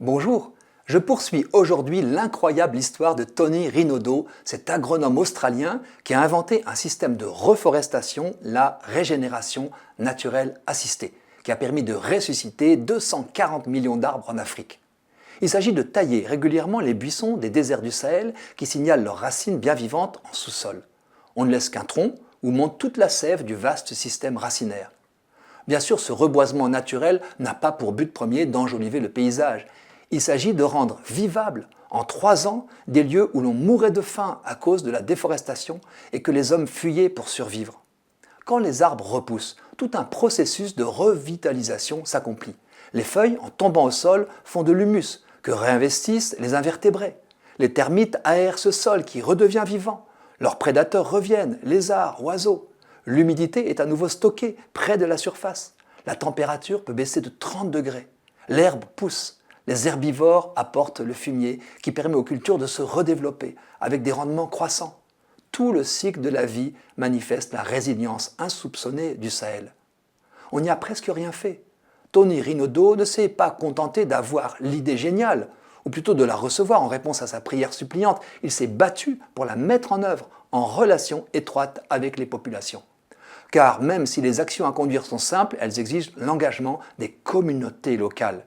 Bonjour, je poursuis aujourd'hui l'incroyable histoire de Tony Rinaudo, cet agronome australien qui a inventé un système de reforestation, la régénération naturelle assistée, qui a permis de ressusciter 240 millions d'arbres en Afrique. Il s'agit de tailler régulièrement les buissons des déserts du Sahel qui signalent leurs racines bien vivantes en sous-sol. On ne laisse qu'un tronc où monte toute la sève du vaste système racinaire. Bien sûr, ce reboisement naturel n'a pas pour but premier d'enjoliver le paysage. Il s'agit de rendre vivables, en 3 ans, des lieux où l'on mourait de faim à cause de la déforestation et que les hommes fuyaient pour survivre. Quand les arbres repoussent, tout un processus de revitalisation s'accomplit. Les feuilles, en tombant au sol, font de l'humus, que réinvestissent les invertébrés. Les termites aèrent ce sol qui redevient vivant. Leurs prédateurs reviennent, lézards, oiseaux. L'humidité est à nouveau stockée près de la surface. La température peut baisser de 30 degrés. L'herbe pousse. Les herbivores apportent le fumier qui permet aux cultures de se redévelopper avec des rendements croissants. Tout le cycle de la vie manifeste la résilience insoupçonnée du Sahel. On n'y a presque rien fait. Tony Rinaudo ne s'est pas contenté d'avoir l'idée géniale, ou plutôt de la recevoir en réponse à sa prière suppliante. Il s'est battu pour la mettre en œuvre en relation étroite avec les populations. Car même si les actions à conduire sont simples, elles exigent l'engagement des communautés locales.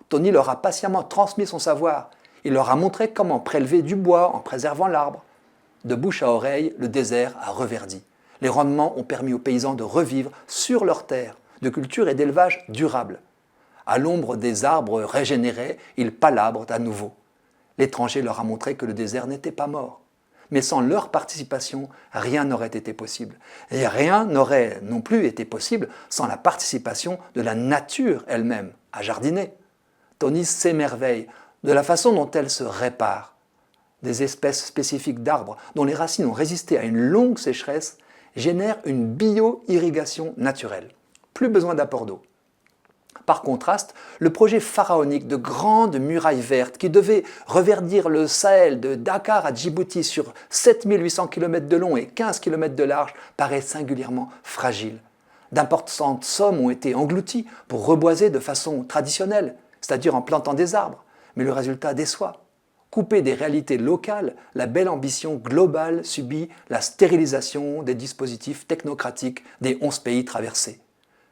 Tony leur a patiemment transmis son savoir. Il leur a montré comment prélever du bois en préservant l'arbre. De bouche à oreille, le désert a reverdi. Les rendements ont permis aux paysans de revivre sur leurs terres, de culture et d'élevage durables. À l'ombre des arbres régénérés, ils palabrent à nouveau. L'étranger leur a montré que le désert n'était pas mort. Mais sans leur participation, rien n'aurait été possible. Et rien n'aurait non plus été possible sans la participation de la nature elle-même, à jardiner. Tony s'émerveille de la façon dont elle se répare. Des espèces spécifiques d'arbres dont les racines ont résisté à une longue sécheresse génèrent une bio-irrigation naturelle. Plus besoin d'apport d'eau. Par contraste, le projet pharaonique de grandes murailles vertes qui devait reverdir le Sahel de Dakar à Djibouti sur 7800 km de long et 15 km de large paraît singulièrement fragile. D'importantes sommes ont été englouties pour reboiser de façon traditionnelle, c'est-à-dire en plantant des arbres, mais le résultat déçoit. Coupée des réalités locales, la belle ambition globale subit la stérilisation des dispositifs technocratiques des 11 pays traversés.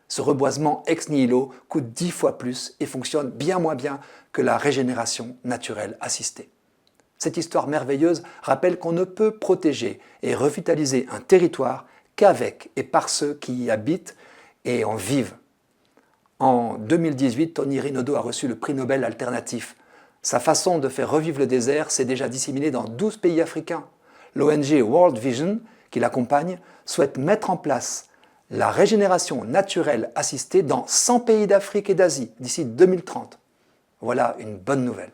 Ce reboisement ex nihilo coûte 10 fois plus et fonctionne bien moins bien que la régénération naturelle assistée. Cette histoire merveilleuse rappelle qu'on ne peut protéger et revitaliser un territoire qu'avec et par ceux qui y habitent et en vivent. En 2018, Tony Rinaudo a reçu le prix Nobel alternatif. Sa façon de faire revivre le désert s'est déjà disséminée dans 12 pays africains. L'ONG World Vision, qui l'accompagne, souhaite mettre en place la régénération naturelle assistée dans 100 pays d'Afrique et d'Asie d'ici 2030. Voilà une bonne nouvelle.